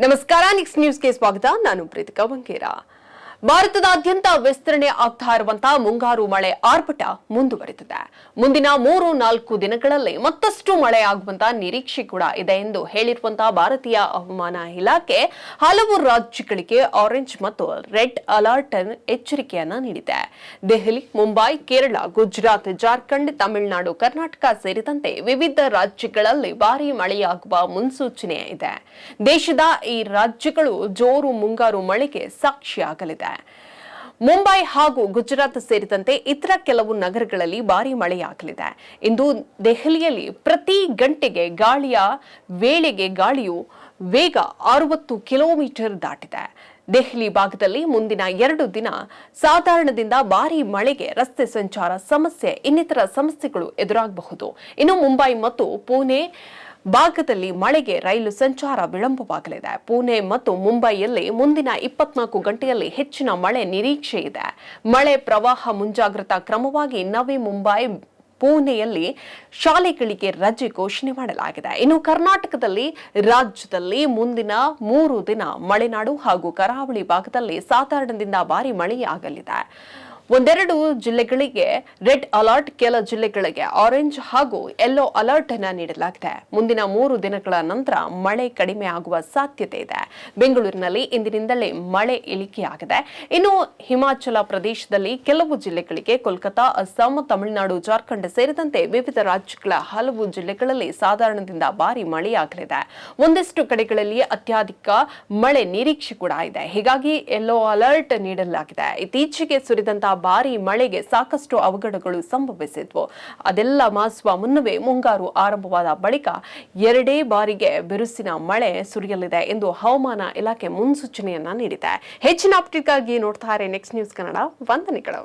ನಮಸ್ಕಾರ, ನೆಕ್ಸ್ಟ್ ನ್ಯೂಸ್ಗೆ ಸ್ವಾಗತ. ನಾನು ಪ್ರೀತಿಕಾ ಬಂಕೇರ. ಭಾರತದಾದ್ಯಂತ ವಿಸ್ತರಣೆ ಆಗ್ತಾ ಇರುವಂತಹ ಮುಂಗಾರು ಮಳೆ ಆರ್ಭಟ ಮುಂದುವರಿದಿದೆ. ಮುಂದಿನ 3-4 ದಿನಗಳಲ್ಲಿ ಮತ್ತಷ್ಟು ಮಳೆ ಆಗುವಂತಹ ನಿರೀಕ್ಷೆ ಕೂಡ ಇದೆ ಎಂದು ಹೇಳಿರುವಂತಹ ಭಾರತೀಯ ಹವಾಮಾನ ಇಲಾಖೆ ಹಲವು ರಾಜ್ಯಗಳಿಗೆ ಆರೆಂಜ್ ಮತ್ತು ರೆಡ್ ಅಲರ್ಟ್ ಎಚ್ಚರಿಕೆಯನ್ನ ನೀಡಿದೆ. ದೆಹಲಿ, ಮುಂಬೈ, ಕೇರಳ, ಗುಜರಾತ್, ಜಾರ್ಖಂಡ್, ತಮಿಳುನಾಡು, ಕರ್ನಾಟಕ ಸೇರಿದಂತೆ ವಿವಿಧ ರಾಜ್ಯಗಳಲ್ಲಿ ಭಾರೀ ಮಳೆಯಾಗುವ ಮುನ್ಸೂಚನೆ ಇದೆ. ದೇಶದ ಈ ರಾಜ್ಯಗಳು ಜೋರು ಮುಂಗಾರು ಮಳೆಗೆ ಸಾಕ್ಷಿಯಾಗಲಿದೆ. ಮುಂಬೈ ಹಾಗೂ ಗುಜರಾತ್ ಸೇರಿದಂತೆ ಇತರ ಕೆಲವು ನಗರಗಳಲ್ಲಿ ಭಾರೀ ಮಳೆಯಾಗಲಿದೆ. ಇಂದು ದೆಹಲಿಯಲ್ಲಿ ಪ್ರತಿ ಗಂಟೆಗೆ ಗಾಳಿಯು ವೇಗ 60 ಕಿಲೋಮೀಟರ್ ದಾಟಿದೆ. ದೆಹಲಿ ಭಾಗದಲ್ಲಿ ಮುಂದಿನ 2 ದಿನ ಸಾಧಾರಣದಿಂದ ಭಾರೀ ಮಳೆಗೆ ರಸ್ತೆ ಸಂಚಾರ ಸಮಸ್ಯೆ, ಇನ್ನಿತರ ಸಮಸ್ಯೆಗಳು ಎದುರಾಗಬಹುದು. ಇನ್ನು ಮುಂಬೈ ಮತ್ತು ಪುಣೆ ಭಾಗದಲ್ಲಿ ಮಳೆಗೆ ರೈಲು ಸಂಚಾರ ವಿಳಂಬವಾಗಲಿದೆ. ಪುಣೆ ಮತ್ತು ಮುಂಬೈಯಲ್ಲಿ ಮುಂದಿನ 24 ಗಂಟೆಯಲ್ಲಿ ಹೆಚ್ಚಿನ ಮಳೆ ನಿರೀಕ್ಷೆ ಇದೆ. ಮಳೆ ಪ್ರವಾಹ ಮುಂಜಾಗ್ರತಾ ಕ್ರಮವಾಗಿ ನವಿ ಮುಂಬೈ, ಪುಣೆಯಲ್ಲಿ ಶಾಲೆಗಳಿಗೆ ರಜೆ ಘೋಷಣೆ ಮಾಡಲಾಗಿದೆ. ಇನ್ನು ಕರ್ನಾಟಕದಲ್ಲಿ ರಾಜ್ಯದಲ್ಲಿ ಮುಂದಿನ 3 ದಿನ ಮಲೆನಾಡು ಹಾಗೂ ಕರಾವಳಿ ಭಾಗದಲ್ಲಿ ಸಾಧಾರಣದಿಂದ ಭಾರೀ ಮಳೆಯಾಗಲಿದೆ. ಒಂದೆರಡು ಜಿಲ್ಲೆಗಳಿಗೆ ರೆಡ್ ಅಲರ್ಟ್, ಕೆಲ ಜಿಲ್ಲೆಗಳಿಗೆ ಆರೆಂಜ್ ಹಾಗೂ ಯೆಲ್ಲೋ ಅಲರ್ಟ್ ಅನ್ನು ನೀಡಲಾಗಿದೆ. ಮುಂದಿನ 3 ದಿನಗಳ ನಂತರ ಮಳೆ ಕಡಿಮೆ ಆಗುವ ಸಾಧ್ಯತೆ ಇದೆ. ಬೆಂಗಳೂರಿನಲ್ಲಿ ಇಂದಿನಿಂದಲೇ ಮಳೆ ಇಳಿಕೆಯಾಗಿದೆ. ಇನ್ನು ಹಿಮಾಚಲ ಪ್ರದೇಶದಲ್ಲಿ ಕೆಲವು ಜಿಲ್ಲೆಗಳಿಗೆ, ಕೋಲ್ಕತಾ, ಅಸ್ಸಾಂ, ತಮಿಳುನಾಡು, ಜಾರ್ಖಂಡ್ ಸೇರಿದಂತೆ ವಿವಿಧ ರಾಜ್ಯಗಳ ಹಲವು ಜಿಲ್ಲೆಗಳಲ್ಲಿ ಸಾಧಾರಣದಿಂದ ಭಾರೀ ಮಳೆಯಾಗಲಿದೆ. ಒಂದಷ್ಟು ಕಡೆಗಳಲ್ಲಿ ಅತ್ಯಧಿಕ ಮಳೆ ನಿರೀಕ್ಷೆ ಕೂಡ ಇದೆ. ಹೀಗಾಗಿ ಯೆಲ್ಲೋ ಅಲರ್ಟ್ ನೀಡಲಾಗಿದೆ. ಇತ್ತೀಚೆಗೆ ಸುರಿದಂತಹ ಭಾರೀ ಮಳೆಗೆ ಸಾಕಷ್ಟು ಅವಘಡಗಳು ಸಂಭವಿಸಿದ್ವು. ಅದೆಲ್ಲ ಮಾಸುವ ಮುನ್ನವೇ ಮುಂಗಾರು ಆರಂಭವಾದ ಬಳಿಕ 2 ಬಾರಿಗೆ ಬಿರುಸಿನ ಮಳೆ ಸುರಿಯಲಿದೆ ಎಂದು ಹವಾಮಾನ ಇಲಾಖೆ ಮುನ್ಸೂಚನೆಯನ್ನ ನೀಡಿದೆ. ಹೆಚ್ಚಿನ ಅಪ್ಡೇಟ್ಗಾಗಿ ನೋಡ್ತಾ ಇರಿ ನೆಕ್ಸ್ಟ್ ನ್ಯೂಸ್ ಕನ್ನಡ. ವಂದನೆಗಳು.